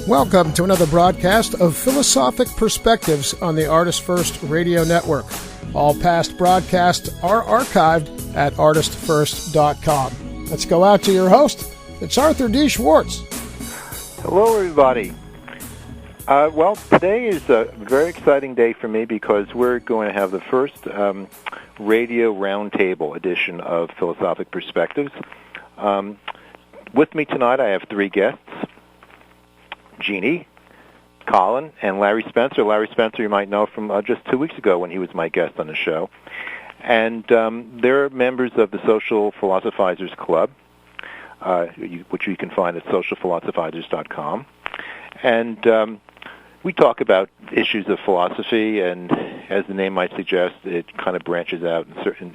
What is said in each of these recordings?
Welcome to another broadcast of Philosophic Perspectives on the Artist First Radio Network. All past broadcasts are archived at artistfirst.com. Let's go out to your host. It's Arthur D. Schwartz. Hello, everybody. Well, today is a very exciting day for me because we're going to have the first radio roundtable edition of Philosophic Perspectives. With me tonight, I have three guests. Jeannie, Colin, and Larry Spencer. Larry Spencer you might know from just 2 weeks ago when he was my guest on the show. And they're members of the Social Philosophizers Club, which you can find at socialphilosophizers.com. And we talk about issues of philosophy, and as the name might suggest, it kind of branches out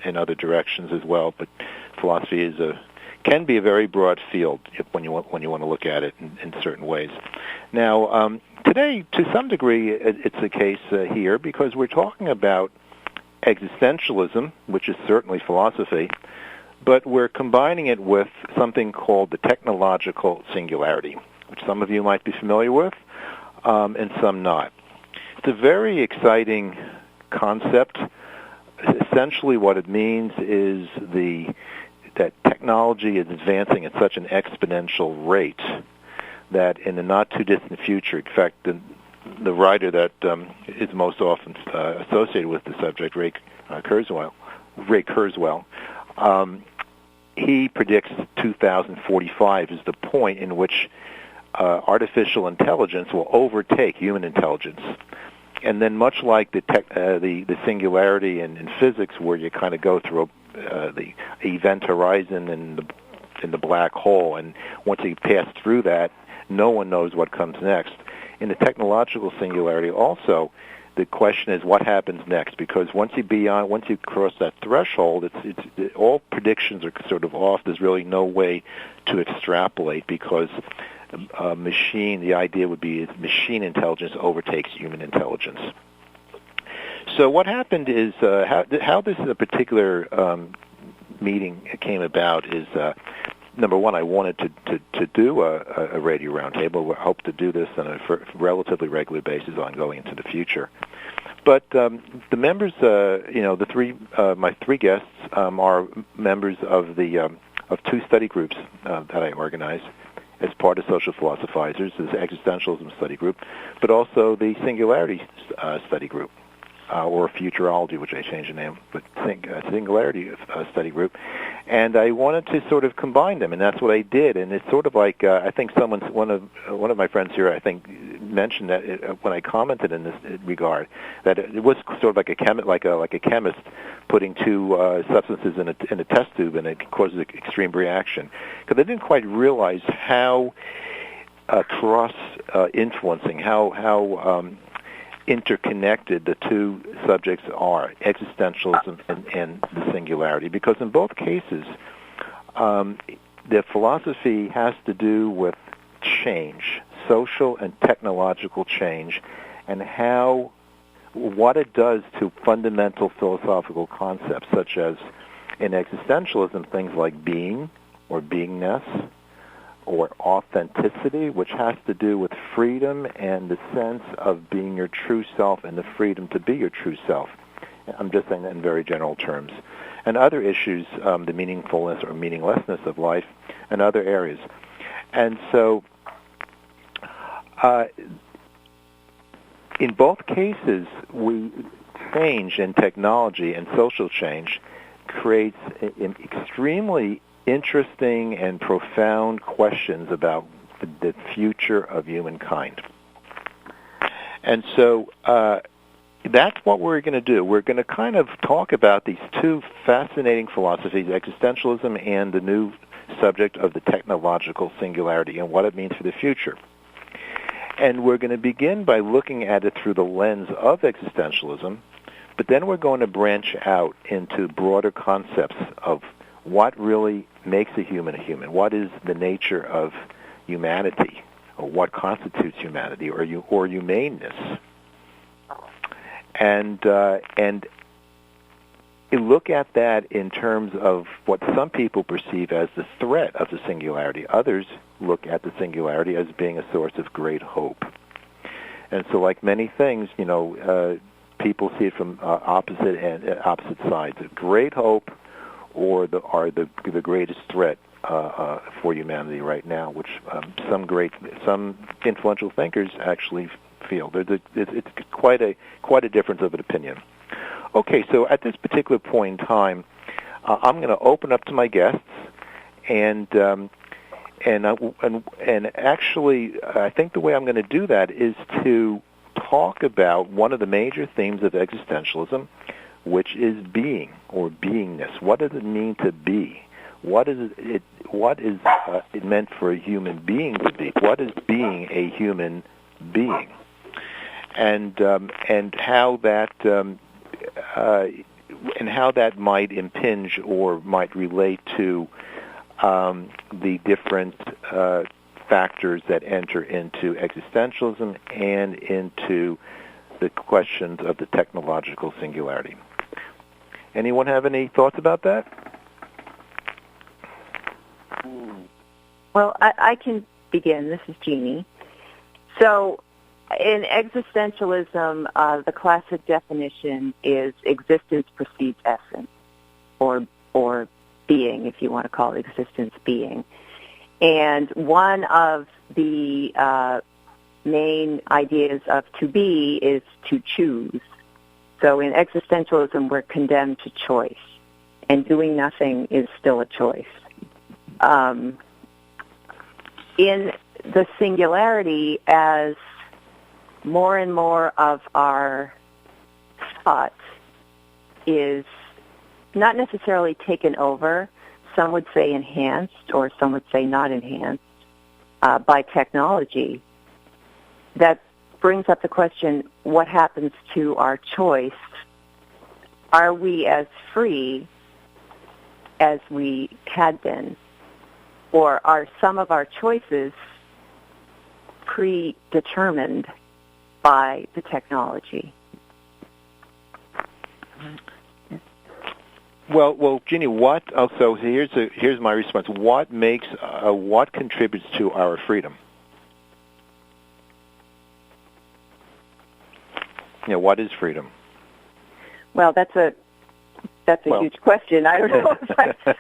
in other directions as well. But philosophy can be a very broad field when you want to look at it in certain ways. Now, today, to some degree, it's the case here because we're talking about existentialism, which is certainly philosophy, but we're combining it with something called the technological singularity, which some of you might be familiar with, and some not. It's a very exciting concept. Essentially, what it means is that technology is advancing at such an exponential rate that in the not-too-distant future, in fact, the writer that is most often associated with the subject, Ray Kurzweil, he predicts 2045 is the point in which artificial intelligence will overtake human intelligence. And then much like the singularity in physics, where you kind of go through the event horizon in the black hole, and once you pass through that, no one knows what comes next. In the technological singularity also, the question is what happens next, because once you cross that threshold, all predictions are sort of off. There's really no way to extrapolate because the idea would be machine intelligence overtakes human intelligence. So what happened is how this particular meeting came about is number one, I wanted to do a radio roundtable. I hope to do this on a relatively regular basis ongoing into the future. But the members, my three guests are members of two study groups that I organize as part of Social Philosophizers, the Existentialism study group, but also the Singularity study group, or Futurology, which I changed the name, but Singularity study group. And I wanted to sort of combine them, and that's what I did. And it's sort of like I think one of my friends here, I think, mentioned that when I commented in this regard, that it was sort of like a chemist putting two substances in a test tube, and it causes an extreme reaction. Because I didn't quite realize how cross-influencing, how interconnected the two subjects are, existentialism and the singularity, because in both cases, the philosophy has to do with change, social and technological change, and what it does to fundamental philosophical concepts, such as in existentialism, things like being or beingness, or authenticity, which has to do with freedom and the sense of being your true self and the freedom to be your true self. I'm just saying that in very general terms. And other issues, the meaningfulness or meaninglessness of life, and other areas. And so, in both cases, change in technology and social change creates an extremely interesting and profound questions about the future of humankind. And so that's what we're going to do. We're going to kind of talk about these two fascinating philosophies, existentialism and the new subject of the technological singularity and what it means for the future. And we're going to begin by looking at it through the lens of existentialism, but then we're going to branch out into broader concepts of what really makes a human, what is the nature of humanity, or what constitutes humanity, or humaneness. And look at that in terms of what some people perceive as the threat of the singularity. Others look at the singularity as being a source of great hope. And so, like many things, people see it from opposite sides. Great hope, or the greatest threat for humanity right now, which some influential thinkers actually feel. It's quite a difference of an opinion. Okay, so at this particular point in time, I'm going to open up to my guests, and actually, I think the way I'm going to do that is to talk about one of the major themes of existentialism, which is being or beingness. What does it mean to be? What is it meant for a human being to be? What is being a human being? And how that might impinge or might relate to the different factors that enter into existentialism and into the questions of the technological singularity. Anyone have any thoughts about that? Well, I can begin. This is Jeannie. So in existentialism, the classic definition is existence precedes essence, or being, if you want to call existence being. And one of the main ideas of to be is to choose. So in existentialism, we're condemned to choice, and doing nothing is still a choice. In the singularity, as more and more of our thought is not necessarily taken over, some would say enhanced, or some would say not enhanced, by technology, that brings up the question, what happens to our choice? Are we as free as we had been? Or are some of our choices predetermined by the technology? Well, Jeannie, so here's my response. What contributes to our freedom? What is freedom? Well, that's a huge question. I don't know if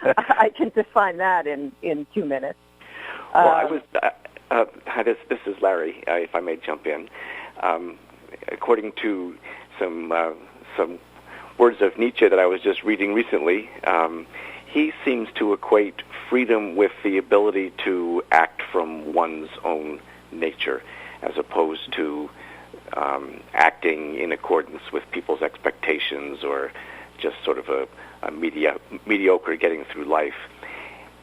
I can define that in 2 minutes. Hi, this is Larry. If I may jump in, according to some words of Nietzsche that I was just reading recently, he seems to equate freedom with the ability to act from one's own nature, as opposed to acting in accordance with people's expectations or just sort of a mediocre getting through life.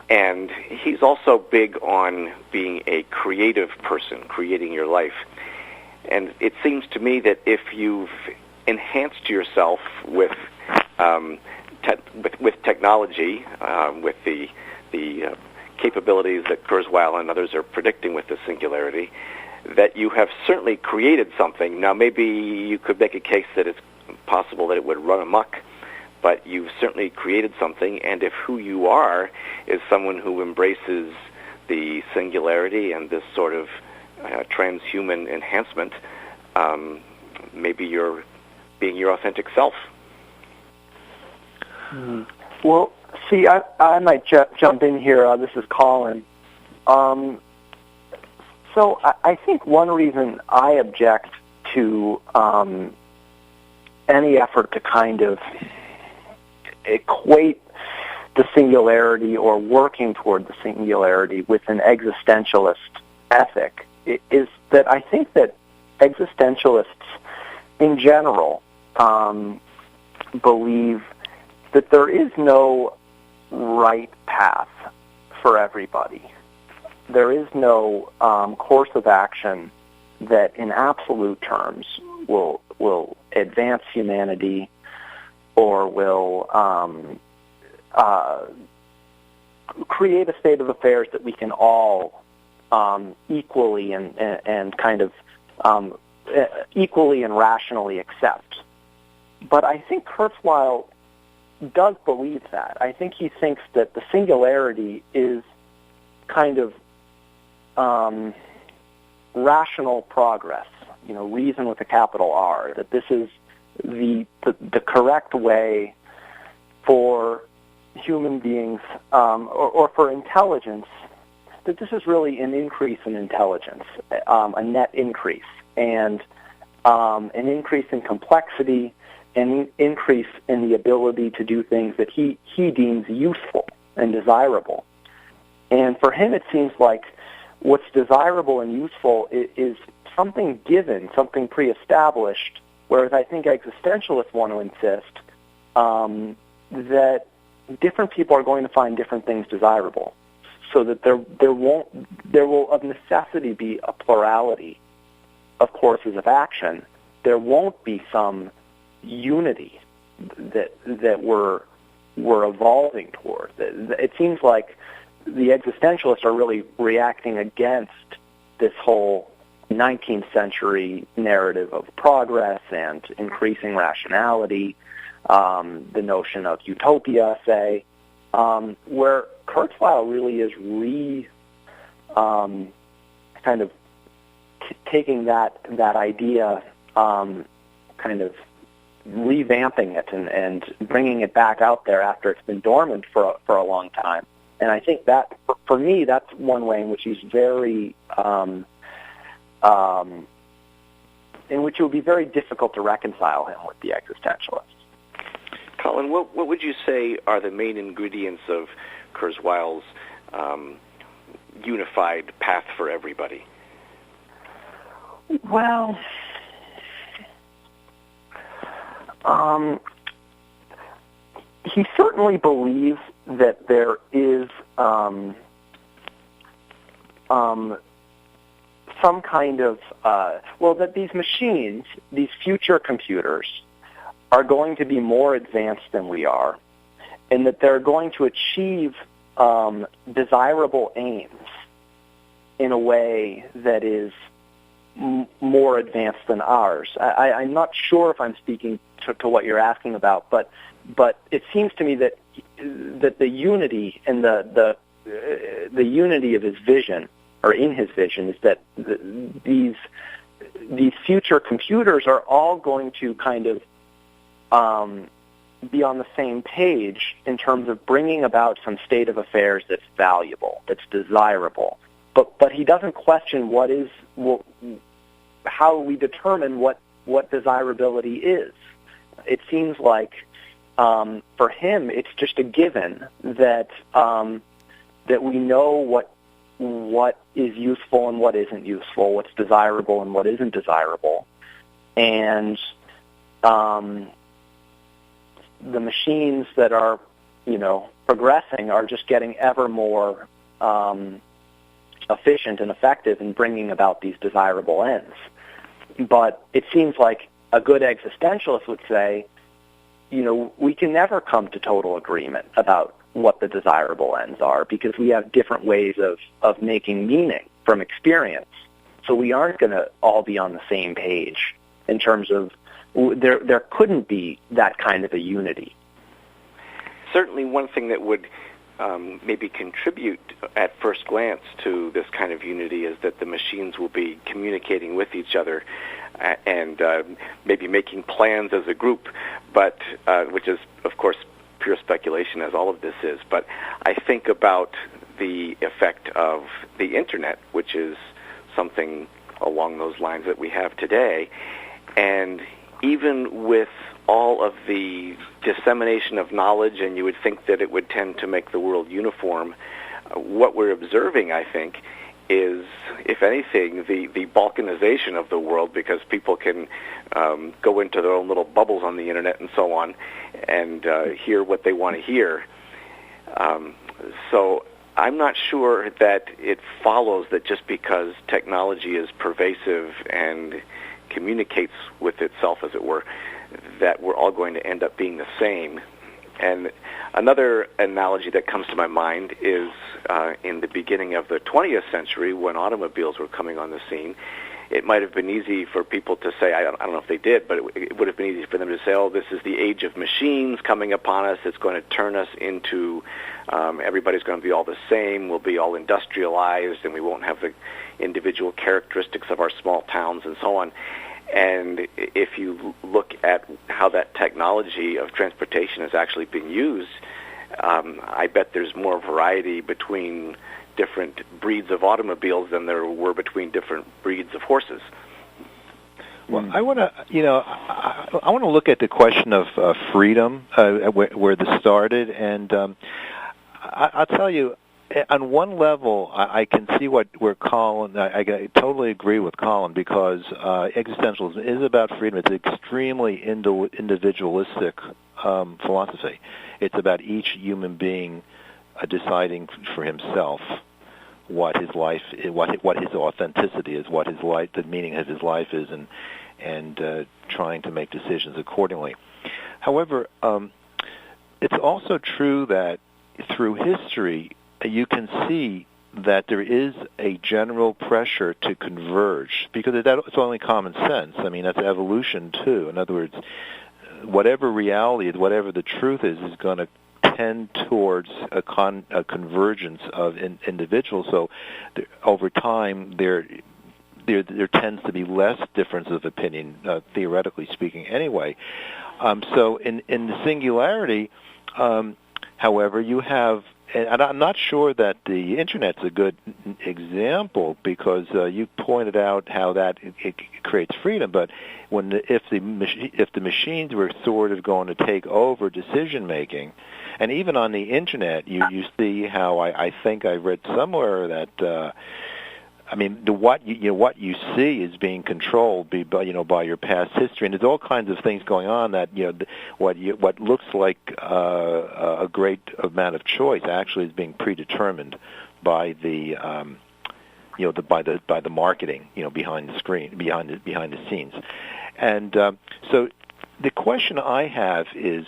And he's also big on being a creative person, creating your life. And it seems to me that if you've enhanced yourself with technology, with the capabilities that Kurzweil and others are predicting with the singularity, that you have certainly created something. Now, maybe you could make a case that it's possible that it would run amok, but you've certainly created something, and if who you are is someone who embraces the singularity and this sort of transhuman enhancement, maybe you're being your authentic self. Well, see, I might jump in here. This is Colin. So I think one reason I object to any effort to kind of equate the singularity or working toward the singularity with an existentialist ethic is that I think that existentialists in general believe that there is no right path for everybody. There is no course of action that in absolute terms will advance humanity or will create a state of affairs that we can all equally and kind of equally and rationally accept. But I think Kurzweil does believe that. I think he thinks that the singularity is kind of rational progress, reason with a capital R, that this is the correct way for human beings or for intelligence, that this is really an increase in intelligence, a net increase, and an increase in complexity, an increase in the ability to do things that he deems useful and desirable. And for him, it seems like what's desirable and useful is something given, something pre-established, whereas I think existentialists want to insist that different people are going to find different things desirable, so that there will of necessity be a plurality of courses of action. There won't be some unity that we're evolving toward. It seems like the existentialists are really reacting against this whole 19th century narrative of progress and increasing rationality, the notion of utopia, say, where Kurzweil really is kind of taking that idea, kind of revamping it and bringing it back out there after it's been dormant for a long time. And I think that, for me, that's one way in which he's very, in which it would be very difficult to reconcile him with the existentialists. Colin, what would you say are the main ingredients of Kurzweil's unified path for everybody? Well, he certainly believes that there is some kind of, that these machines, these future computers, are going to be more advanced than we are, and that they're going to achieve desirable aims in a way that is more advanced than ours. I'm not sure if I'm speaking to what you're asking about, but it seems to me that the unity and the unity of his vision, or in his vision, is that these future computers are all going to kind of be on the same page in terms of bringing about some state of affairs that's valuable, that's desirable. But he doesn't question how we determine what desirability is. It seems like for him, it's just a given that we know what is useful and what isn't useful, what's desirable and what isn't desirable, and the machines that are, progressing are just getting ever more efficient and effective in bringing about these desirable ends. But it seems like a good existentialist would say, we can never come to total agreement about what the desirable ends are, because we have different ways of making meaning from experience. So we aren't going to all be on the same page in terms of there couldn't be that kind of a unity. Certainly one thing that would maybe contribute at first glance to this kind of unity is that the machines will be communicating with each other and maybe making plans as a group, but which is, of course, pure speculation, as all of this is. But I think about the effect of the Internet, which is something along those lines that we have today, and even with all of the dissemination of knowledge, and you would think that it would tend to make the world uniform, what we're observing, I think, is, if anything, the balkanization of the world, because people can go into their own little bubbles on the Internet and so on and hear what they want to hear. So I'm not sure that it follows that just because technology is pervasive and communicates with itself, as it were, that we're all going to end up being the same. And another analogy that comes to my mind is in the beginning of the 20th century, when automobiles were coming on the scene, it might have been easy for people to say, I don't know if they did, but it would have been easy for them to say, oh, this is the age of machines coming upon us. It's going to turn us into, everybody's going to be all the same. We'll be all industrialized, and we won't have the individual characteristics of our small towns and so on. And if you look at how that technology of transportation is actually being used, I bet there's more variety between different breeds of automobiles than there were between different breeds of horses. Well, I want to, I want to look at the question of freedom, where this started, and I'll tell you, on one level, I can see where Colin. I totally agree with Colin, because existentialism is about freedom. It's an extremely individualistic philosophy. It's about each human being deciding for himself what his life, what his authenticity is, what his life, the meaning of his life is, and trying to make decisions accordingly. However, it's also true that through history, you can see that there is a general pressure to converge, because it's only common sense. I mean, that's evolution too. In other words, whatever reality, whatever the truth is going to tend towards a convergence of individuals. So over time, there tends to be less difference of opinion, theoretically speaking anyway. So in the singularity, however, you have, and I'm not sure that the Internet's a good example, because you pointed out how that it creates freedom. But if the machines were sort of going to take over decision making, and even on the Internet, you see how I think I read somewhere that what you see is being controlled by your past history, and there's all kinds of things going on that what looks like a great amount of choice actually is being predetermined by the by the marketing behind the screen, behind the scenes, and so the question I have is,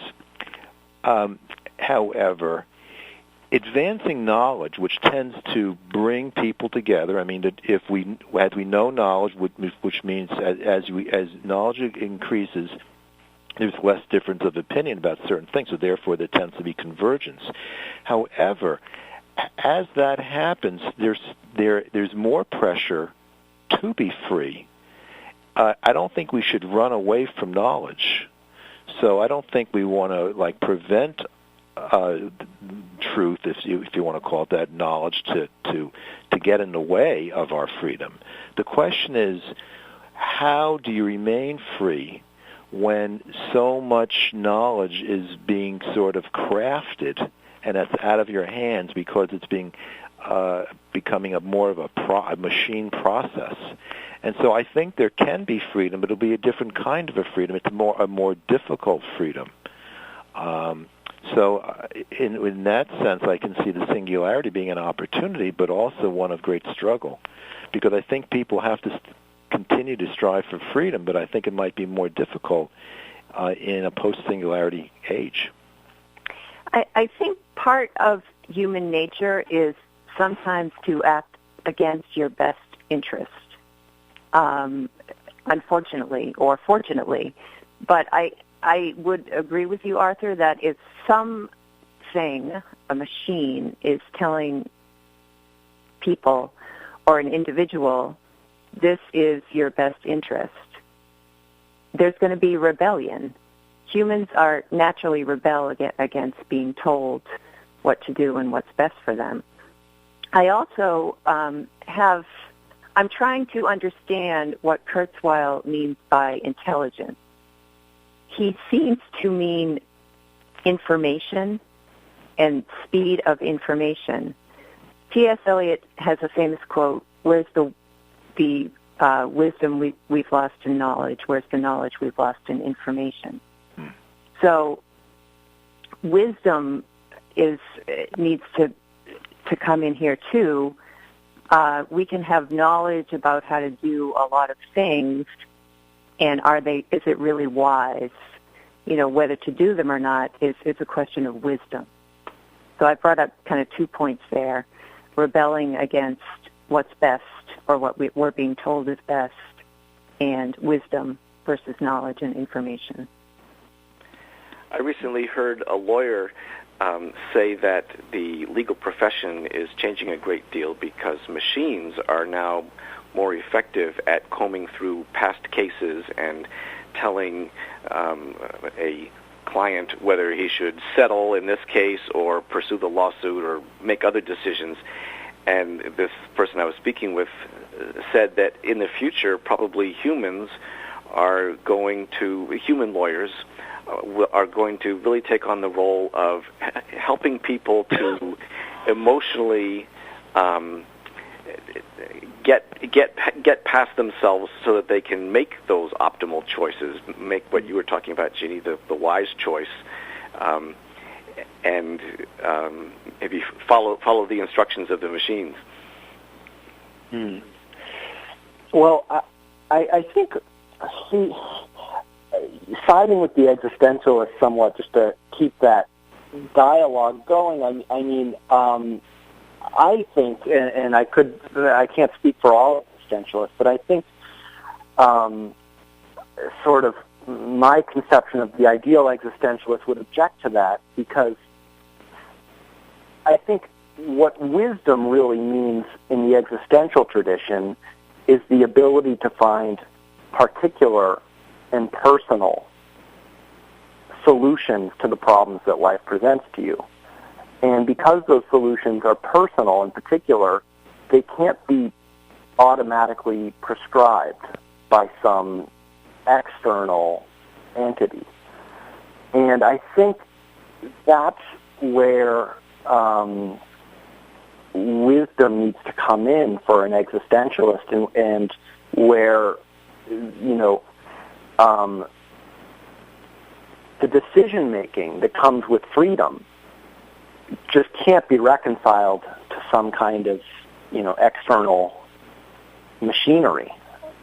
however, advancing knowledge, which tends to bring people together. I mean, that as we know knowledge, which means as knowledge increases, there's less difference of opinion about certain things. So therefore, there tends to be convergence. However, as that happens, there's more pressure to be free. I don't think we should run away from knowledge. So I don't think we want to prevent truth, if you want to call it that, knowledge to get in the way of our freedom. The question is, how do you remain free when so much knowledge is being sort of crafted and it's out of your hands because it's becoming more of a machine process? And so I think there can be freedom, but it'll be a different kind of a freedom. It's a more difficult freedom. So in that sense, I can see the singularity being an opportunity, but also one of great struggle, because I think people have to continue to strive for freedom, but I think it might be more difficult in a post-singularity age. I think part of human nature is sometimes to act against your best interest, unfortunately or fortunately. But I would agree with you, Arthur, that if something, a machine, is telling people or an individual, this is your best interest, there's going to be rebellion. Humans are naturally rebel against being told what to do and what's best for them. I also I'm trying to understand what Kurzweil means by intelligence. He seems to mean information and speed of information. T.S. Eliot has a famous quote, "Where's the wisdom we've lost in knowledge? Where's the knowledge we've lost in information?" So wisdom needs to come in here too. We can have knowledge about how to do a lot of things, and is it really wise? Whether to do them or not is a question of wisdom. So I brought up kind of 2 points there: rebelling against what's best or what we're being told is best, and wisdom versus knowledge and information. I recently heard a lawyer say that the legal profession is changing a great deal because machines are now more effective at combing through past cases and telling a client whether he should settle in this case or pursue the lawsuit or make other decisions. And this person I was speaking with said that in the future, probably human lawyers are going to really take on the role of helping people to emotionally get past themselves so that they can make those optimal choices, make what you were talking about, Jeannie, the wise choice, and maybe follow the instructions of the machines. Well, I think siding with the existentialists somewhat, just to keep that dialogue going. I mean, I think, and I can't speak for all existentialists, but I think sort of my conception of the ideal existentialist would object to that, because I think what wisdom really means in the existential tradition is the ability to find particular and personal solutions to the problems that life presents to you. And because those solutions are personal and particular, they can't be automatically prescribed by some external entity. And I think that's where wisdom needs to come in for an existentialist, and where, the decision-making that comes with freedom just can't be reconciled to some kind of, external machinery.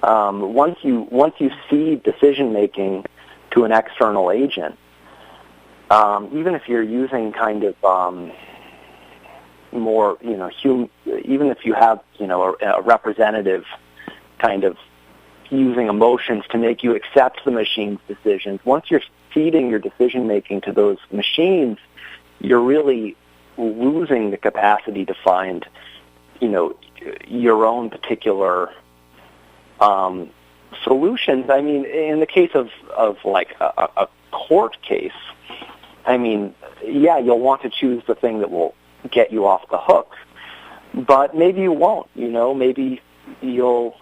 Once you cede decision-making to an external agent, even if you're using kind of more, even if you have, a representative kind of using emotions to make you accept the machine's decisions, once you're feeding your decision-making to those machines, you're really losing the capacity to find, your own particular solutions. I mean, in the case of like a court case, I mean, yeah, you'll want to choose the thing that will get you off the hook, but maybe you won't. Maybe you'll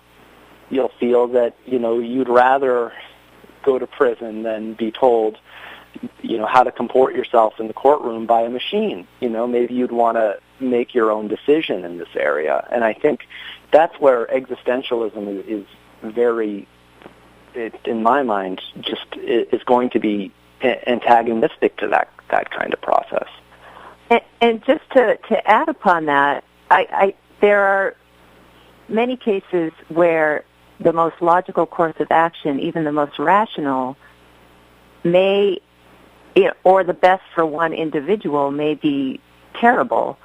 feel that you'd rather go to prison than be told how to comport yourself in the courtroom by a machine. Maybe you'd want to make your own decision in this area. And I think that's where existentialism is very, in my mind, just is going to be antagonistic to that kind of process. And just to add upon that, there are many cases where the most logical course of action, even the most rational, may, or the best for one individual, may be terrible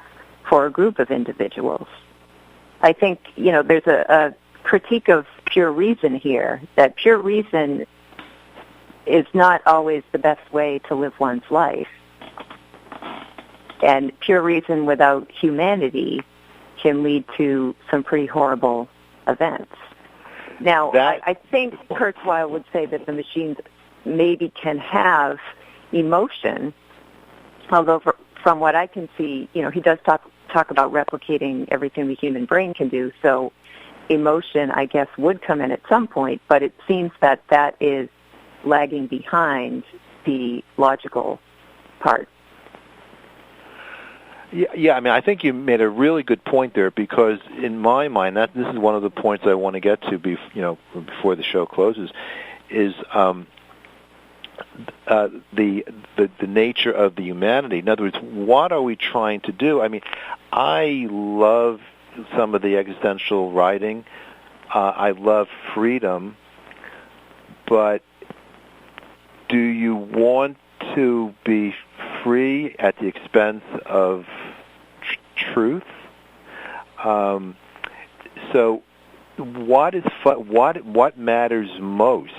for a group of individuals. I think, there's a critique of pure reason here, that pure reason is not always the best way to live one's life. And pure reason without humanity can lead to some pretty horrible events. Now, I think Kurzweil would say that the machines maybe can have emotion, although from what I can see, he does talk about replicating everything the human brain can do, so emotion, I guess, would come in at some point, but it seems that is lagging behind the logical part. Yeah, I mean, I think you made a really good point there, because in my mind, this is one of the points I want to get to before the show closes, is the nature of the humanity. In other words, what are we trying to do? I mean, I love some of the existential writing. I love freedom, but do you want to be free at the expense of truth? So what matters most?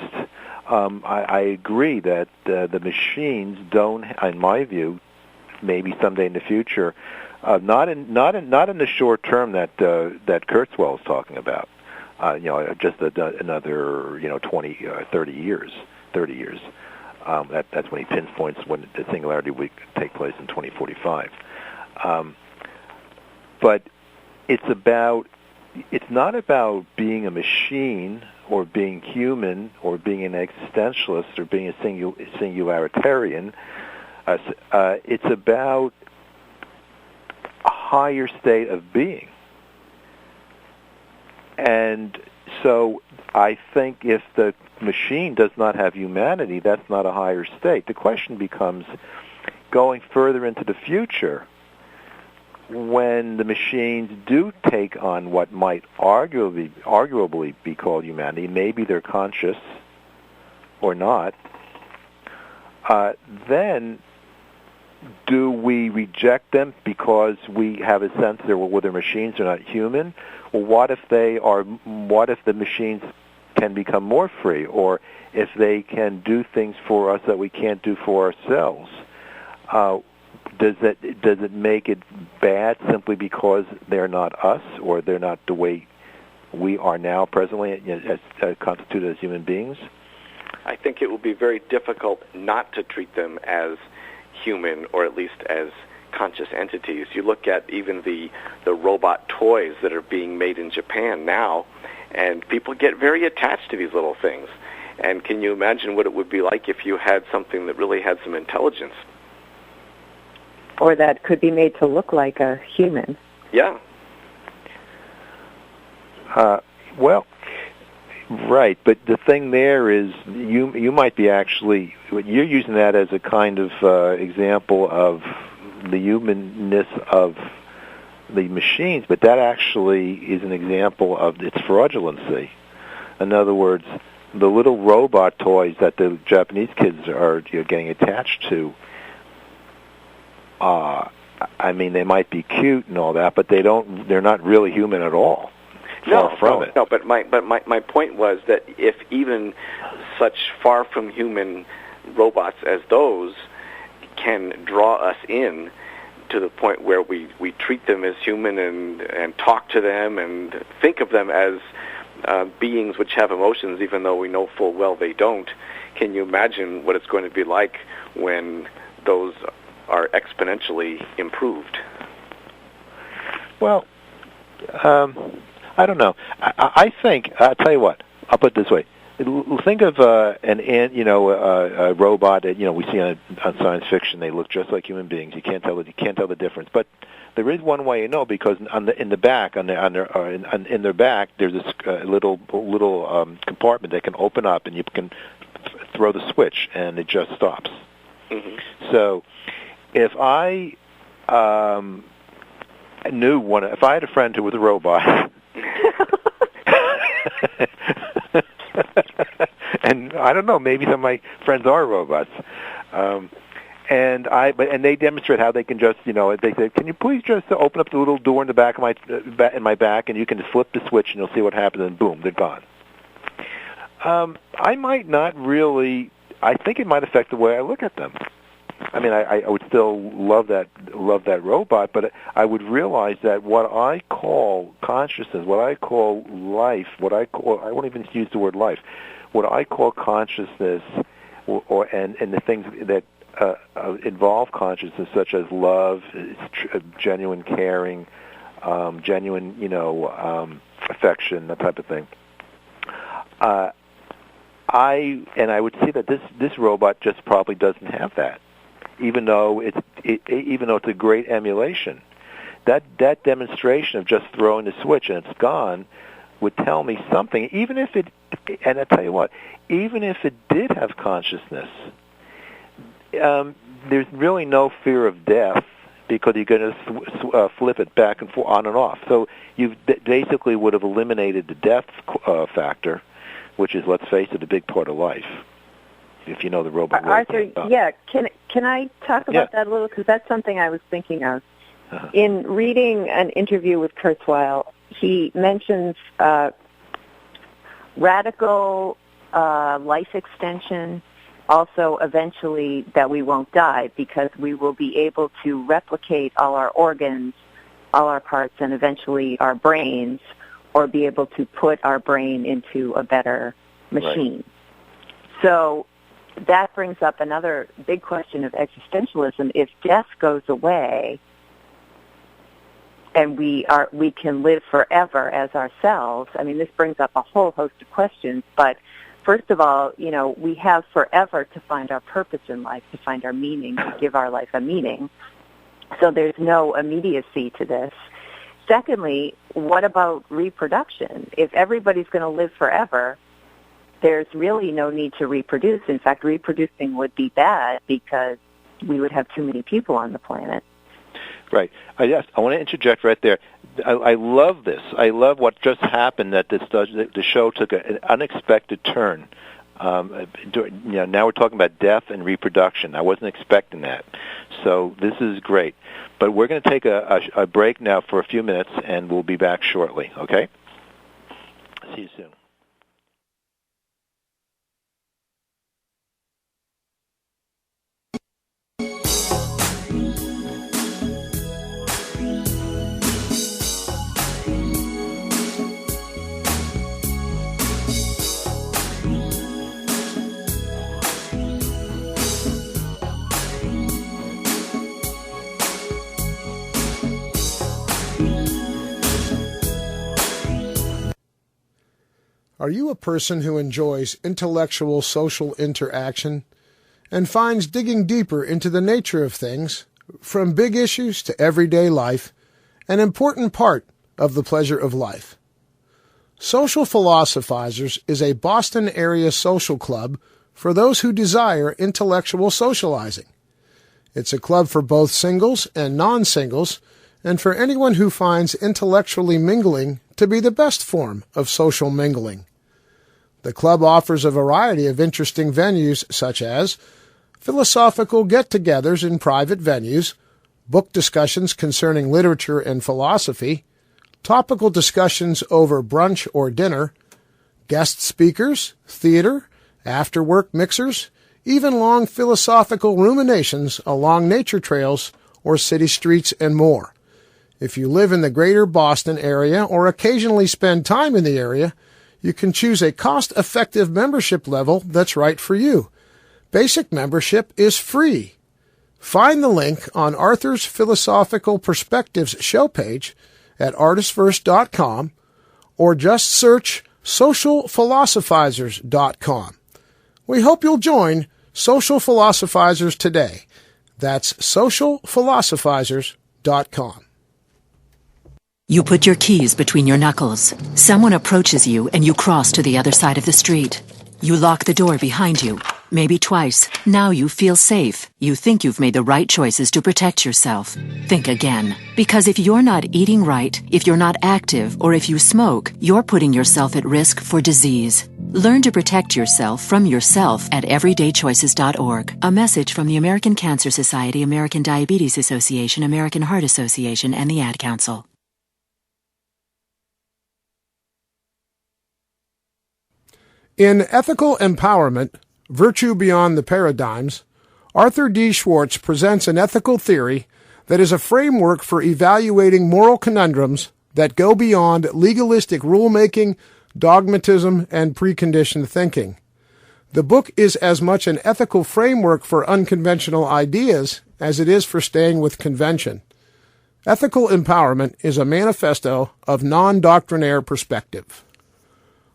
I agree that the machines don't, in my view, maybe someday in the future, not in the short term that Kurzweil is talking about. Just another 20, 30 years. That's when he pinpoints when the singularity will take place in 2045. But it's not about being a machine or being human or being an existentialist or being a singularitarian. It's about a higher state of being. And so I think if the machine does not have humanity, that's not a higher state. The question becomes, going further into the future, when the machines do take on what might arguably be called humanity, maybe they're conscious or not, then do we reject them because we have a sense that they're machines, they're not human? Well, what if the machines can become more free, or if they can do things for us that we can't do for ourselves? Does it make it bad simply because they're not us, or they're not the way we are now presently as constituted as human beings? I think it will be very difficult not to treat them as human, or at least as conscious entities. You look at even the robot toys that are being made in Japan now, and people get very attached to these little things. And can you imagine what it would be like if you had something that really had some intelligence? Or that could be made to look like a human. Yeah. Well, right, but the thing there is you might be actually, you're using that as a kind of example of the humanness of the machines, but that actually is an example of its fraudulency. In other words, the little robot toys that the Japanese kids are getting attached to, I mean, they might be cute and all that, but they're not really human at all. No, but my point was that if even such far from human robots as those can draw us in to the point where we treat them as human and talk to them and think of them as beings which have emotions, even though we know full well they don't, can you imagine what it's going to be like when those are exponentially improved? Well, I don't know. I think, I'll tell you what, I'll put it this way. Think of a robot that we see on science fiction. They look just like human beings. You can't tell the difference. But there is one way you know, because in their back, there's this little compartment that can open up, and you can throw the switch, and it just stops. Mm-hmm. So, if I if I had a friend who was a robot. And I don't know, maybe some of my friends are robots. And they demonstrate how they can just, they say, can you please just open up the little door in the back of my back, and you can just flip the switch, and you'll see what happens, and boom, they're gone. I might not really. I think it might affect the way I look at them. I mean, I would still love that robot, but I would realize that what I call consciousness, what I call life, I won't even use the word life, what I call consciousness, and the things that involve consciousness, such as love, genuine caring, genuine, affection, that type of thing. I would see that this robot just probably doesn't have that. Even though it's a great emulation, that demonstration of just throwing the switch and it's gone would tell me something. Even if it, and I tell you what, even if it did have consciousness, there's really no fear of death because you're going to flip it back and forth, on and off. So you basically would have eliminated the death factor, which is, let's face it, a big part of life. If you know the robot. Arthur, yeah, can I talk about that a little? Because that's something I was thinking of. In reading an interview with Kurzweil, he mentions radical life extension, also eventually that we won't die because we will be able to replicate all our organs, all our parts, and eventually our brains, or be able to put our brain into a better machine. Right. So that brings up another big question of existentialism. If death goes away and we can live forever as ourselves, I mean, this brings up a whole host of questions, but first of all, we have forever to find our purpose in life, to find our meaning, to give our life a meaning. So there's no immediacy to this. Secondly, what about reproduction? If everybody's going to live forever, there's really no need to reproduce. In fact, reproducing would be bad because we would have too many people on the planet. Right. I want to interject right there. I love this. I love what just happened, that the show took an unexpected turn. Now we're talking about death and reproduction. I wasn't expecting that. So this is great. But we're going to take a break now for a few minutes, and we'll be back shortly, okay? See you soon. Are you a person who enjoys intellectual social interaction and finds digging deeper into the nature of things, from big issues to everyday life, an important part of the pleasure of life? Social Philosophizers is a Boston area social club for those who desire intellectual socializing. It's a club for both singles and non-singles, and for anyone who finds intellectually mingling to be the best form of social mingling. The club offers a variety of interesting venues such as philosophical get-togethers in private venues, book discussions concerning literature and philosophy, topical discussions over brunch or dinner, guest speakers, theater, after-work mixers, even long philosophical ruminations along nature trails or city streets, and more. If you live in the greater Boston area or occasionally spend time in the area, you can choose a cost-effective membership level that's right for you. Basic membership is free. Find the link on Arthur's Philosophical Perspectives show page at artistfirst.com or just search socialphilosophizers.com. We hope you'll join Social Philosophizers today. That's socialphilosophizers.com. You put your keys between your knuckles. Someone approaches you and you cross to the other side of the street. You lock the door behind you, maybe twice. Now you feel safe. You think you've made the right choices to protect yourself. Think again. Because if you're not eating right, if you're not active, or if you smoke, you're putting yourself at risk for disease. Learn to protect yourself from yourself at everydaychoices.org. A message from the American Cancer Society, American Diabetes Association, American Heart Association, and the Ad Council. In Ethical Empowerment, Virtue Beyond the Paradigms, Arthur D. Schwartz presents an ethical theory that is a framework for evaluating moral conundrums that go beyond legalistic rulemaking, dogmatism, and preconditioned thinking. The book is as much an ethical framework for unconventional ideas as it is for staying with convention. Ethical Empowerment is a manifesto of non-doctrinaire perspective.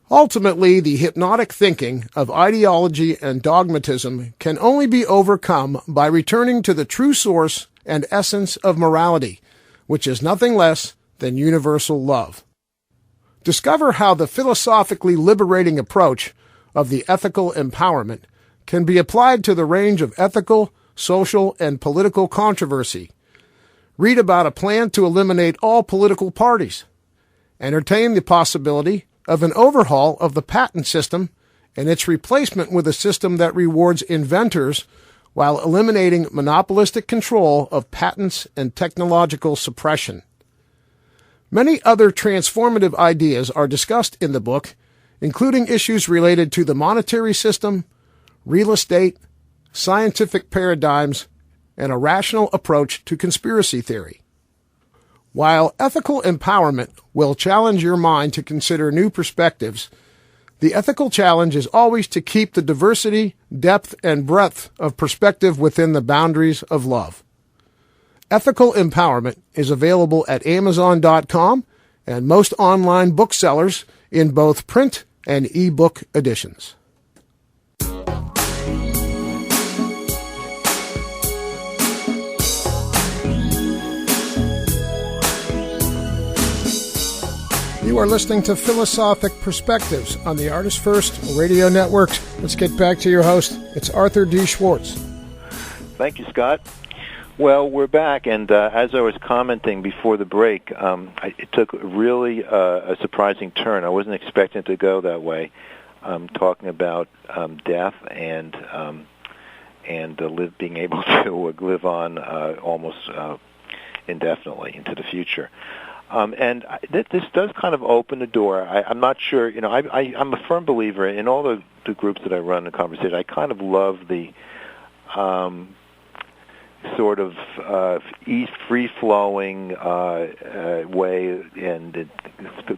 Ultimately, the hypnotic thinking of ideology and dogmatism can only be overcome by returning to the true source and essence of morality, which is nothing less than universal love. Discover how the philosophically liberating approach of the ethical empowerment can be applied to the range of ethical, social, and political controversy. Read about a plan to eliminate all political parties. Entertain the possibility of an overhaul of the patent system and its replacement with a system that rewards inventors while eliminating monopolistic control of patents and technological suppression. Many other transformative ideas are discussed in the book, including issues related to the monetary system, real estate, scientific paradigms, and a rational approach to conspiracy theory. While ethical empowerment will challenge your mind to consider new perspectives, the ethical challenge is always to keep the diversity, depth, and breadth of perspective within the boundaries of love. Ethical Empowerment is available at Amazon.com and most online booksellers in both print and e-book editions. You are listening to Philosophic Perspectives on the Artist First Radio Network. Let's get back to your host. It's Arthur D. Schwartz. Thank you, Scott. Well, we're back, and as I was commenting before the break, it took really a surprising turn. I wasn't expecting it to go that way. Talking about death and being able to live on almost indefinitely into the future. And this does kind of open the door. I'm not sure, I'm a firm believer in all the groups that I run in conversation. I kind of love the sort of free-flowing way and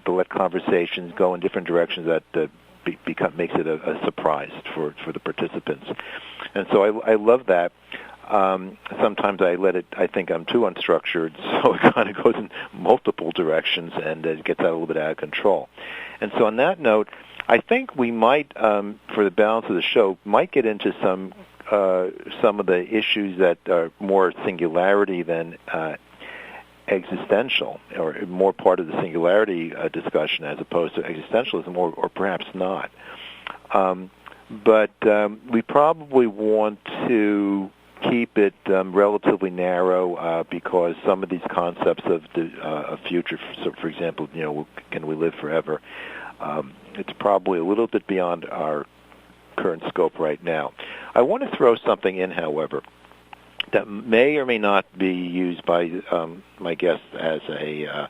to let conversations go in different directions that makes it a surprise for the participants. And so I love that. Sometimes I think I'm too unstructured, so it kind of goes in multiple directions and it gets a little bit out of control. And so on that note, I think we might, for the balance of the show, might get into some of the issues that are more singularity than existential, or more part of the singularity discussion as opposed to existentialism, or perhaps not. But we probably want to keep it relatively narrow because some of these concepts of the future, so for example, can we live forever? It's probably a little bit beyond our current scope right now. I want to throw something in, however, that may or may not be used by my guests as a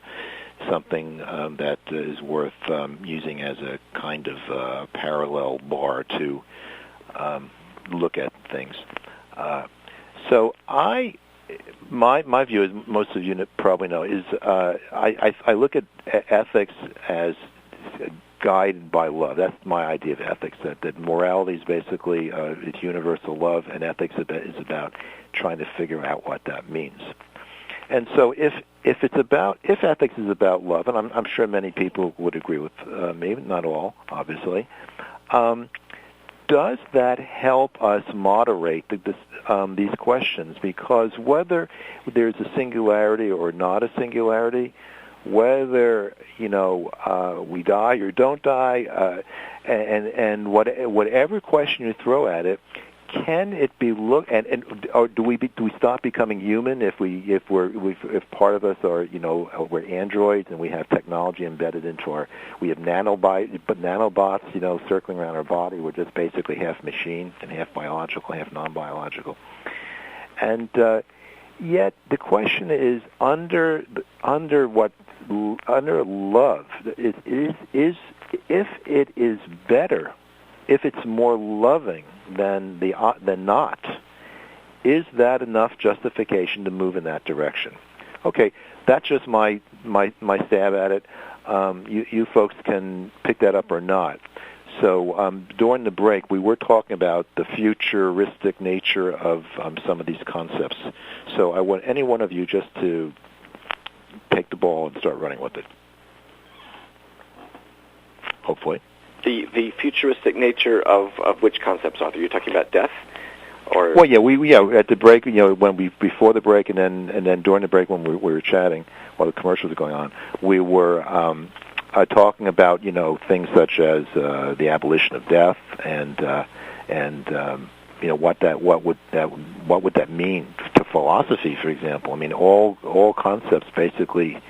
something that is worth using as a kind of parallel bar to look at things. So my view, as most of you probably know, is I look at ethics as guided by love. That's my idea of ethics. That morality is basically it's universal love, and ethics is about trying to figure out what that means. And so if ethics is about love, and I'm sure many people would agree with me, not all, obviously. Does that help us moderate these questions? Because whether there's a singularity or not a singularity, whether we die or don't die, and whatever question you throw at it, can it be or do we stop becoming human if part of us are we're androids and we have technology embedded into we have nanobots circling around our body. We're just basically half machine and half biological, half non-biological, and yet the question is under love is if it is better, if it's more loving than not, is that enough justification to move in that direction? Okay, that's just my stab at it. You folks can pick that up or not. So during the break, we were talking about the futuristic nature of some of these concepts. So I want any one of you just to take the ball and start running with it. Hopefully. The futuristic nature of which concepts, Arthur? You're talking about death, or? Well, yeah, at the break, before the break, and then during the break when we were chatting while the commercials were going on, we were talking about things such as the abolition of death and what would that mean to philosophy, for example? I mean, all concepts basically.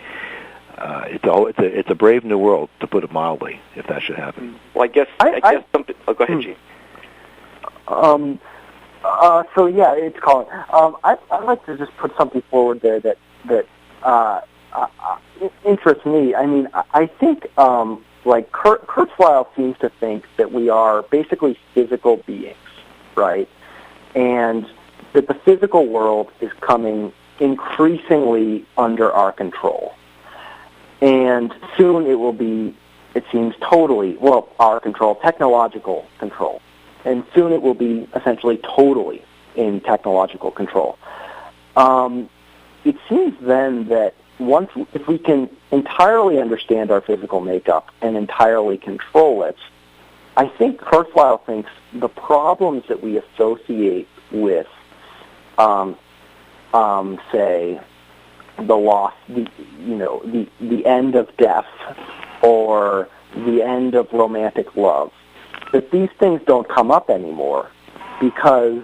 It's a brave new world, to put it mildly, if that should happen. Well, I guess something. Oh, go ahead, Gene. So yeah, it's Colin. I'd like to just put something forward there that interests me. I mean, I think like Kurzweil seems to think that we are basically physical beings, right? And that the physical world is coming increasingly under our control. And soon it will be, it seems, totally, well, our control, technological control. And soon it will be essentially totally in technological control. It seems then that if we can entirely understand our physical makeup and entirely control it, I think Kurzweil thinks the problems that we associate with, say, the loss, the end of death, or the end of romantic love, that these things don't come up anymore because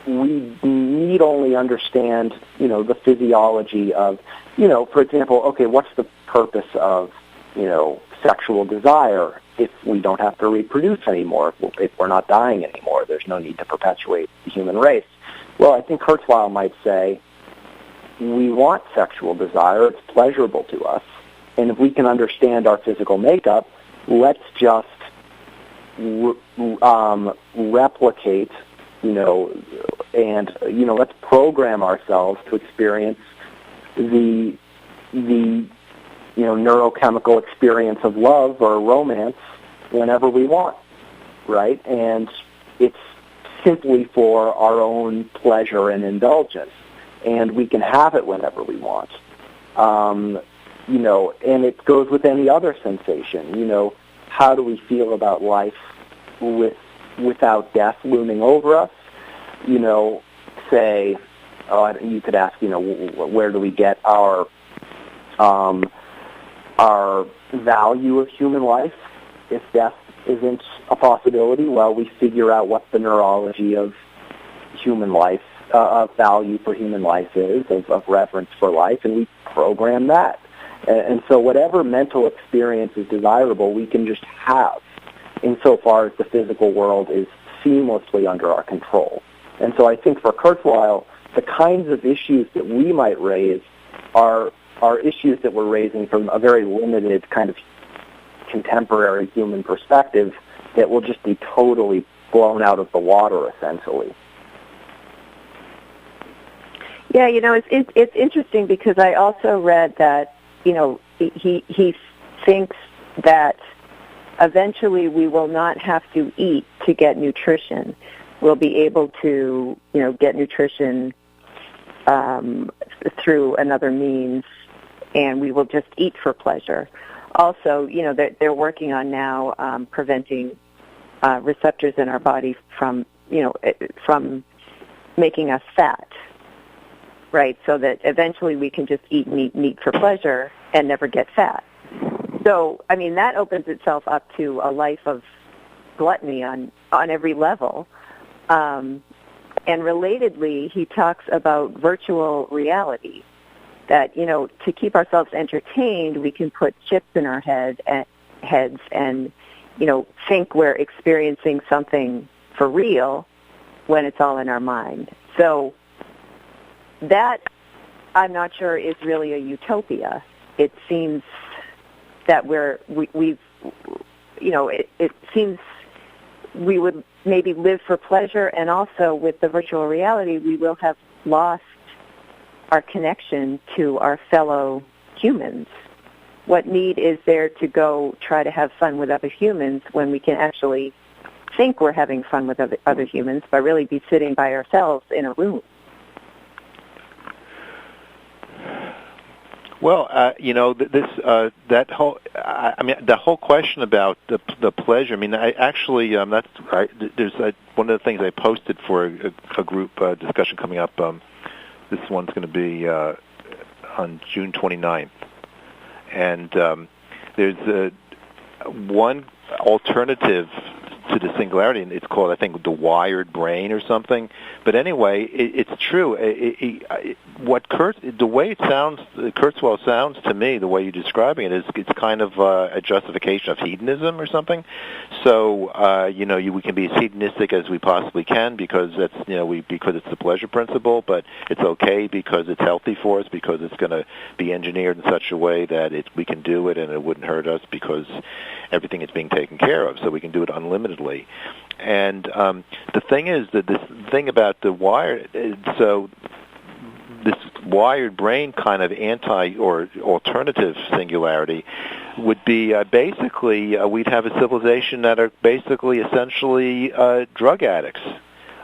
we need only understand, the physiology of, for example, okay, what's the purpose of, sexual desire if we don't have to reproduce anymore, if we're not dying anymore, there's no need to perpetuate the human race. Well, I think Kurzweil might say, we want sexual desire, it's pleasurable to us, and if we can understand our physical makeup, let's just replicate, and, let's program ourselves to experience the neurochemical experience of love or romance whenever we want, right? And it's simply for our own pleasure and indulgence, and we can have it whenever we want. And it goes with any other sensation. How do we feel about life without death looming over us? Say, you could ask, where do we get our value of human life if death isn't a possibility? Well, we figure out what the neurology of human life, of value for human life is, of reverence for life, and we program that. And so whatever mental experience is desirable, we can just have, insofar as the physical world is seamlessly under our control. And so I think for Kurzweil, the kinds of issues that we might raise are issues that we're raising from a very limited kind of contemporary human perspective that will just be totally blown out of the water, essentially. Yeah, it's interesting because I also read that, he thinks that eventually we will not have to eat to get nutrition. We'll be able to, get nutrition through another means, and we will just eat for pleasure. Also, they're working on now preventing receptors in our body from making us fat, right? So that eventually we can just eat meat for pleasure and never get fat. So, that opens itself up to a life of gluttony on every level. And relatedly, he talks about virtual reality, that, to keep ourselves entertained, we can put chips in our heads and, think we're experiencing something for real when it's all in our mind. So that, I'm not sure, is really a utopia. It seems that it seems we would maybe live for pleasure, and also with the virtual reality, we will have lost our connection to our fellow humans. What need is there to go try to have fun with other humans when we can actually think we're having fun with other humans, but really be sitting by ourselves in a room? Well, the whole question about the pleasure. There's one of the things I posted for a group discussion coming up. This one's going to be on June 29th, and there's one alternative to the singularity, and it's called, I think, the wired brain or something. But anyway, it's true. The way it sounds, Kurzweil sounds to me, the way you're describing it, is it's kind of a justification of hedonism or something. So we can be as hedonistic as we possibly can because that's because it's the pleasure principle, but it's okay because it's healthy for us, because it's going to be engineered in such a way that we can do it and it wouldn't hurt us because everything is being taken care of, so we can do it unlimitedly. And the thing is that this thing about the wired, so this wired brain kind of anti or alternative singularity would be basically we'd have a civilization that are basically essentially drug addicts,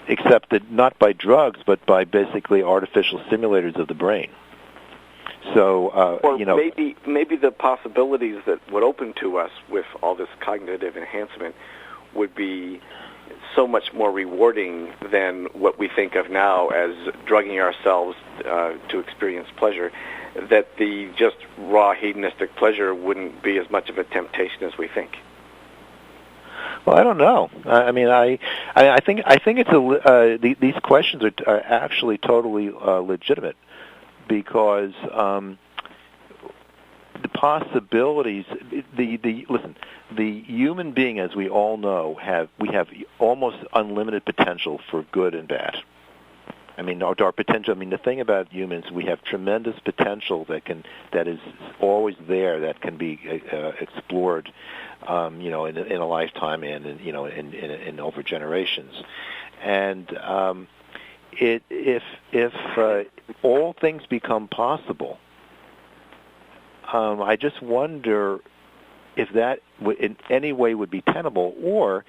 except that not by drugs but by basically artificial simulators of the brain. So, maybe the possibilities that would open to us with all this cognitive enhancement would be so much more rewarding than what we think of now as drugging ourselves to experience pleasure, that the just raw hedonistic pleasure wouldn't be as much of a temptation as we think. Well, I don't know. I mean, I think it's these questions are actually totally legitimate, because the possibilities, the human being, as we all know, we have almost unlimited potential for good and bad. I mean, our potential. I mean, the thing about humans, we have tremendous potential that is always there, that can be explored, in a lifetime and in over generations, and if all things become possible, I just wonder if that in any way would be tenable, or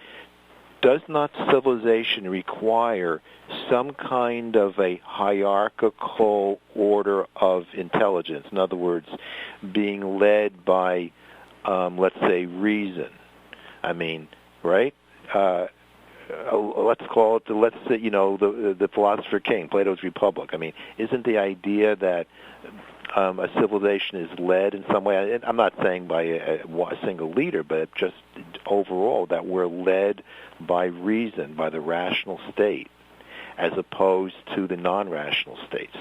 does not civilization require some kind of a hierarchical order of intelligence? In other words, being led by, let's say, reason. I mean, right? Let's call it the philosopher king, Plato's Republic. I mean, isn't the idea that a civilization is led in some way? And I'm not saying by a single leader, but just overall that we're led by reason, by the rational state, as opposed to the non-rational states.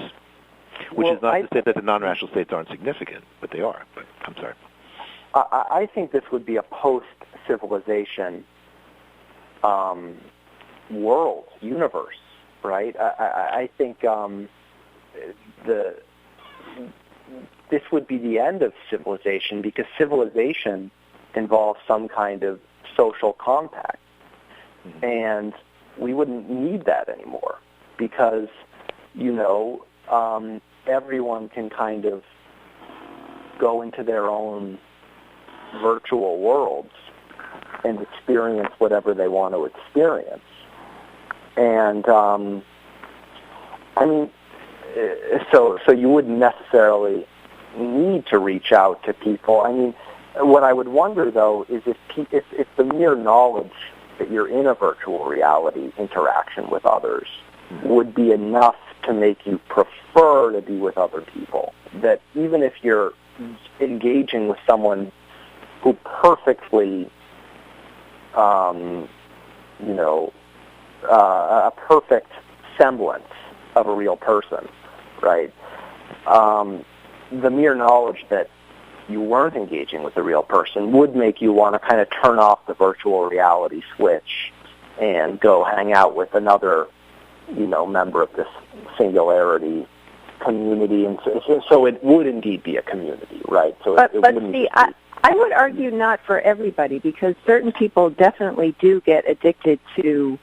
Which is not to say that the non-rational states aren't significant, but they are. But I'm sorry. I think this would be a post-civilization world, universe, right? I think this would be the end of civilization, because civilization involves some kind of social compact. Mm-hmm. And we wouldn't need that anymore, because, everyone can kind of go into their own virtual worlds and experience whatever they want to experience. And, so you wouldn't necessarily need to reach out to people. I mean, what I would wonder, though, is if the mere knowledge that you're in a virtual reality interaction with others would be enough to make you prefer to be with other people. That even if you're engaging with someone who perfectly, a perfect semblance of a real person, right? The mere knowledge that you weren't engaging with a real person would make you want to kind of turn off the virtual reality switch and go hang out with another, member of this singularity community. And so it would indeed be a community, right? So but see, I would argue not for everybody, because certain people definitely do get addicted to,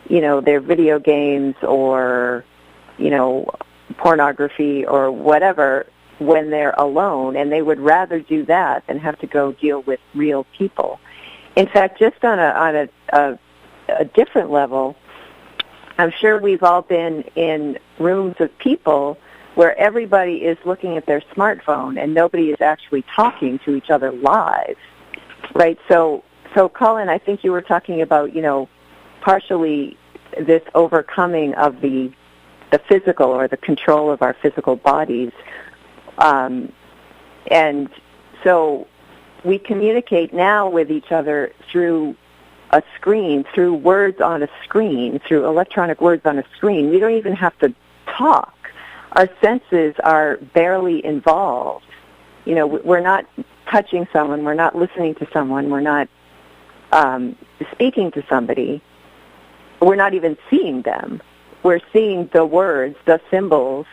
their video games or, pornography or whatever when they're alone, and they would rather do that than have to go deal with real people. In fact, just on a different level, I'm sure we've all been in rooms of people where everybody is looking at their smartphone and nobody is actually talking to each other live, right? So Colin, I think you were talking about, partially this overcoming of the physical, or the control of our physical bodies. And so we communicate now with each other through a screen, through words on a screen, through electronic words on a screen. We don't even have to talk. Our senses are barely involved. You know, we're not touching someone, we're not listening to someone, we're not speaking to somebody. We're not even seeing them. We're seeing the words, the symbols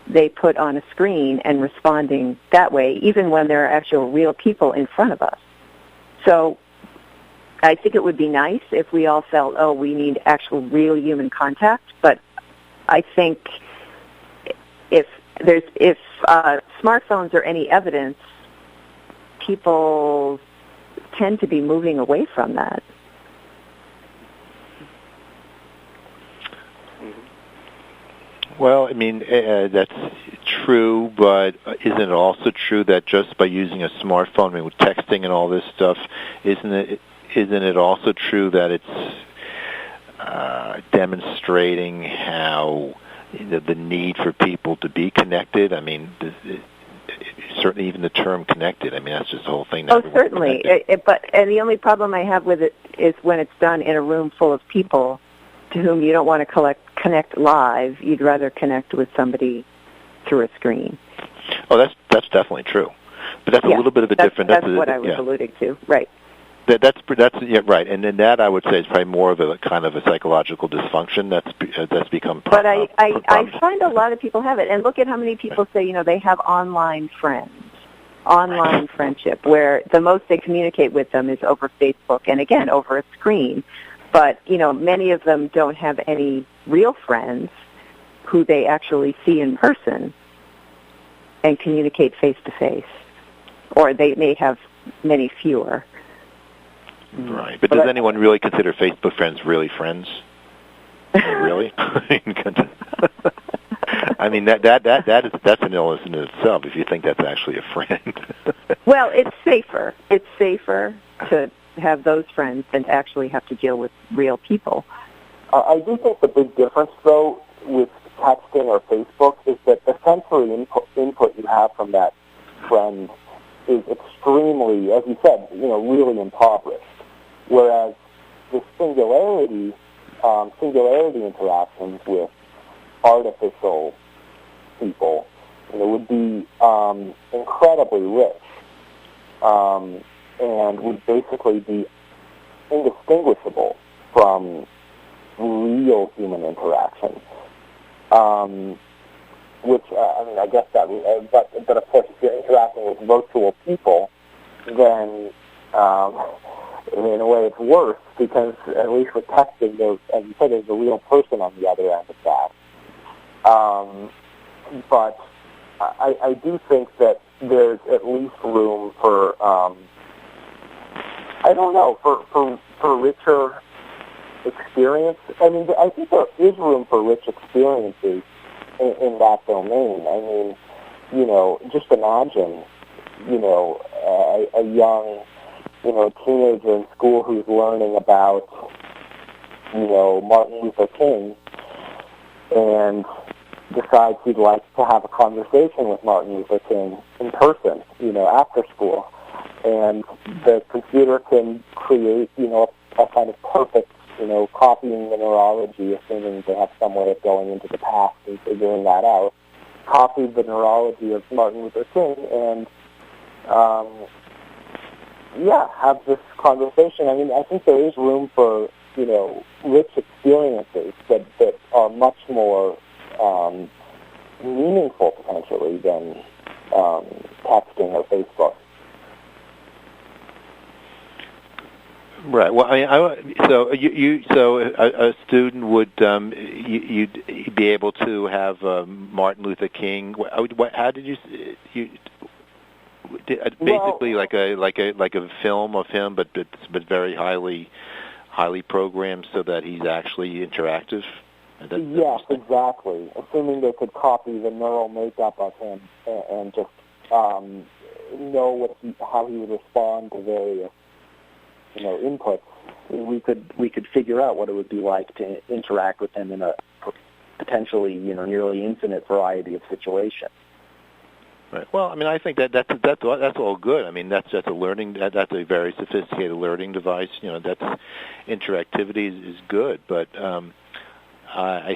they put on a screen and responding that way, even when there are actual real people in front of us. So I think it would be nice if we all felt, oh, we need actual real human contact, but I think if smartphones are any evidence, people tend to be moving away from that. Well, I mean, that's true, but isn't it also true that just by using a smartphone, I mean, with texting and all this stuff, isn't it also true that it's demonstrating how the need for people to be connected? I mean, certainly even the term connected, I mean, that's just the whole thing. Oh, certainly. And the only problem I have with it is when it's done in a room full of people to whom you don't want to connect live. You'd rather connect with somebody through a screen. Oh, that's definitely true. But that's a little bit of a different... That's what I was alluding to, right. That's right, and then that I would say is probably more of a kind of a psychological dysfunction that's become. But I find a lot of people have it, and look at how many people say they have online friends, online friendship, where the most they communicate with them is over Facebook, and again over a screen. But many of them don't have any real friends who they actually see in person and communicate face to face, or they may have many fewer. Right, but does anyone really consider Facebook friends really friends? Really? I mean, that's an illness in itself. If you think that's actually a friend. Well, it's safer. It's safer to have those friends than to actually have to deal with real people. I do think the big difference, though, with texting or Facebook is that the sensory input you have from that friend is extremely, as you said, really impoverished. Whereas the singularity interactions with artificial people, would be incredibly rich, and would basically be indistinguishable from real human interaction. Which I guess that, but of course, if you're interacting with virtual people, then in a way it's worse, because at least with texting, as you said, there's a real person on the other end of that. But I do think that there's at least room for, for richer experience. I mean, I think there is room for rich experiences in that domain. I mean, just imagine, a young, teenager in school who's learning about, Martin Luther King, and decides he'd like to have a conversation with Martin Luther King in person, after school. And the computer can create, a kind of perfect, copying the neurology, assuming they have some way of going into the past and figuring that out, copied the neurology of Martin Luther King and, have this conversation. I mean, I think there is room for, rich experiences that are much more meaningful, potentially, than texting or Facebook. Right. Well, so a student would you'd be able to have Martin Luther King. How did you basically like a film of him, but very highly programmed so that he's actually interactive? Yes, exactly. Assuming they could copy the neural makeup of him and just know how he would respond to various inputs, we could figure out what it would be like to interact with him in a potentially nearly infinite variety of situations. Right. Well, I mean, I think that's all good. I mean, that's a learning. That's a very sophisticated learning device. You know, that's interactivity is good, but I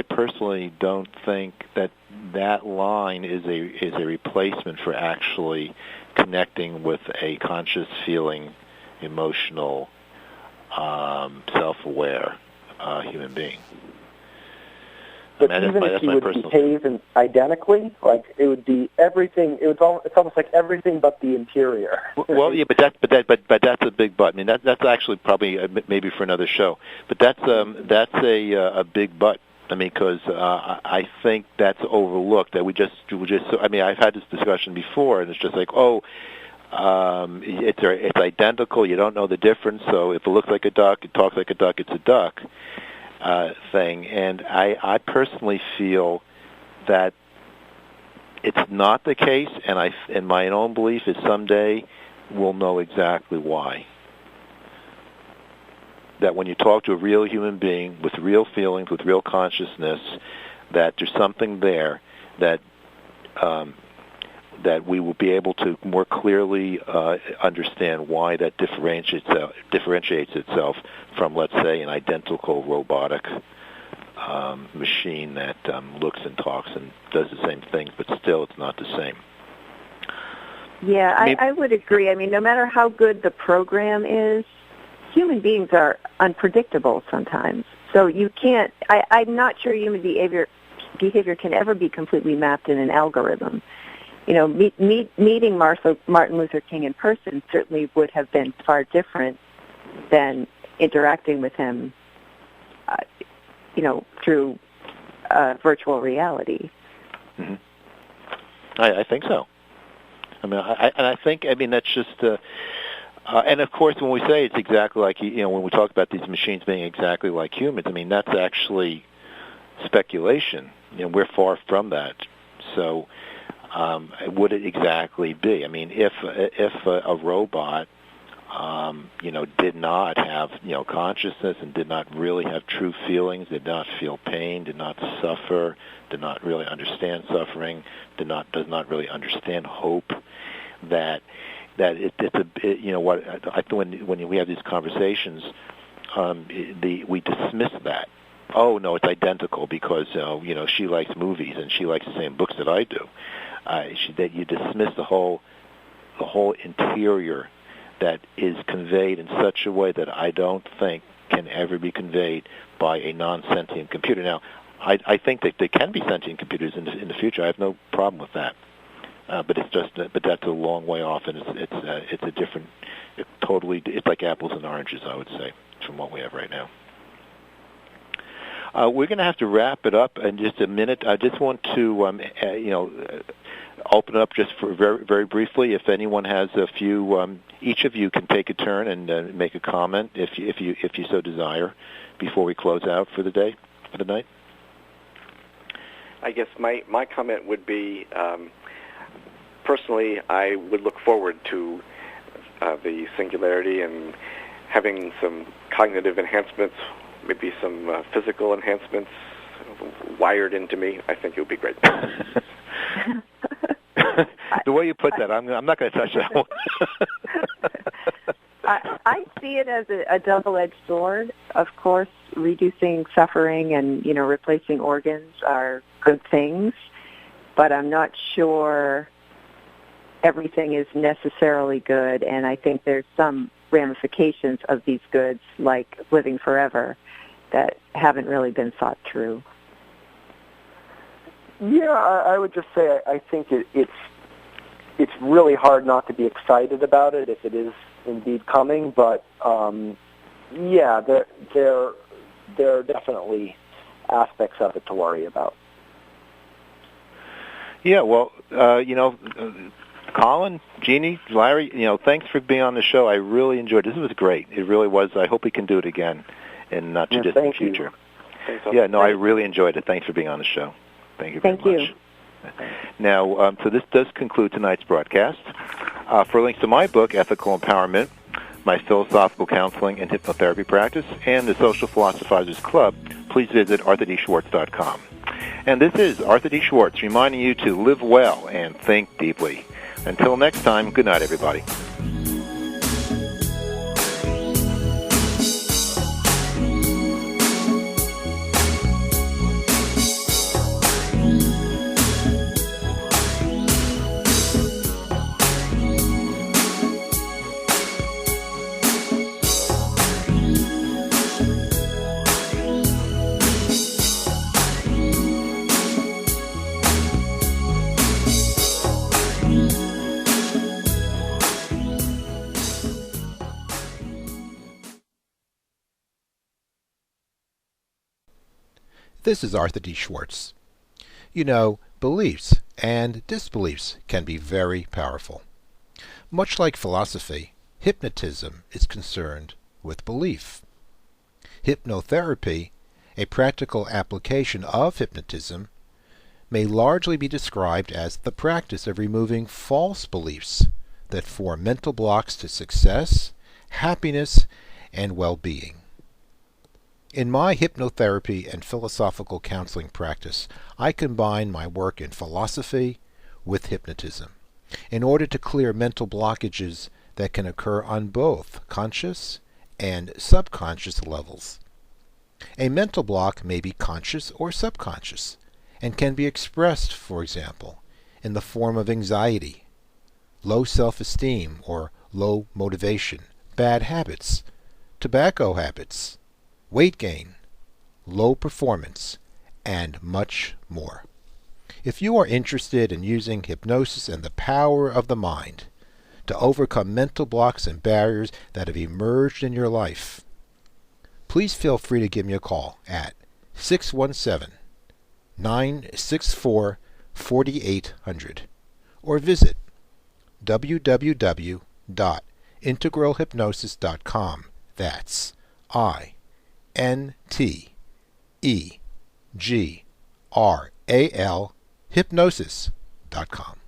personally don't think that line is a replacement for actually connecting with a conscious, feeling, emotional, self-aware human being. But even if you would behave identically, like it would be everything. It's almost like everything but the interior. Well, yeah, but that's a big but. I mean, that's actually probably maybe for another show. But that's a big but. I mean, because I think that's overlooked. That we just. I mean, I've had this discussion before, and it's just like, it's identical. You don't know the difference. So if it looks like a duck, it talks like a duck, it's a duck. Thing, and I personally feel that it's not the case, and my own belief is someday we'll know exactly why. That when you talk to a real human being with real feelings, with real consciousness, that there's something there that we will be able to more clearly understand why that differentiates itself from, let's say, an identical robotic machine that looks and talks and does the same things, but still it's not the same. Yeah, I would agree. I mean, no matter how good the program is, human beings are unpredictable sometimes. So you can't, I'm not sure human behavior can ever be completely mapped in an algorithm. You know, meeting Martin Luther King in person certainly would have been far different than interacting with him, through virtual reality. Mm-hmm. I think so. I mean, I think that's just. And of course, when we say it's exactly like, when we talk about these machines being exactly like humans, I mean that's actually speculation. We're far from that. So. Would it exactly be? I mean, if a robot, did not have, consciousness and did not really have true feelings, did not feel pain, did not suffer, did not really understand suffering, does not really understand hope, when we have these conversations, we dismiss that. Oh no, it's identical because she likes movies and she likes the same books that I do. That you dismiss the whole interior that is conveyed in such a way that I don't think can ever be conveyed by a non-sentient computer. Now, I think that there can be sentient computers in the future. I have no problem with that. But that's a long way off, and it's a different, it's like apples and oranges, I would say, from what we have right now. We're going to have to wrap it up in just a minute. I just want to, open it up just for very, very briefly. If anyone has a few, each of you can take a turn and make a comment if you so desire, before we close out for the night. I guess my comment would be, personally, I would look forward to the singularity and having some cognitive enhancements, maybe some physical enhancements wired into me. I think it would be great. The way you put that, I'm not going to touch that one. I see it as a double-edged sword. Of course, reducing suffering and, replacing organs are good things, but I'm not sure everything is necessarily good, and I think there's some ramifications of these goods, like living forever, that haven't really been thought through. Yeah, I would just say I think it's really hard not to be excited about it if it is indeed coming. But there are definitely aspects of it to worry about. Yeah, well, Colin, Jeannie, Larry, thanks for being on the show. I really enjoyed it. This was great. It really was. I hope we can do it again in not too distant future. Yeah, no, I really enjoyed it. Thanks for being on the show. Thank you very much. Now, so this does conclude tonight's broadcast. For links to my book, Ethical Empowerment, my philosophical counseling and hypnotherapy practice, and the Social Philosophizers Club, please visit arthurdschwartz.com. And this is Arthur D. Schwartz reminding you to live well and think deeply. Until next time, good night, everybody. This is Arthur D. Schwartz. You know, beliefs and disbeliefs can be very powerful. Much like philosophy, hypnotism is concerned with belief. Hypnotherapy, a practical application of hypnotism, may largely be described as the practice of removing false beliefs that form mental blocks to success, happiness, and well-being. In my hypnotherapy and philosophical counseling practice, I combine my work in philosophy with hypnotism in order to clear mental blockages that can occur on both conscious and subconscious levels. A mental block may be conscious or subconscious and can be expressed, for example, in the form of anxiety, low self-esteem or low motivation, bad habits, tobacco habits, weight gain, low performance, and much more. If you are interested in using hypnosis and the power of the mind to overcome mental blocks and barriers that have emerged in your life, please feel free to give me a call at 617-964-4800 or visit www.integralhypnosis.com. That's INTEGRAL hypnosis.com.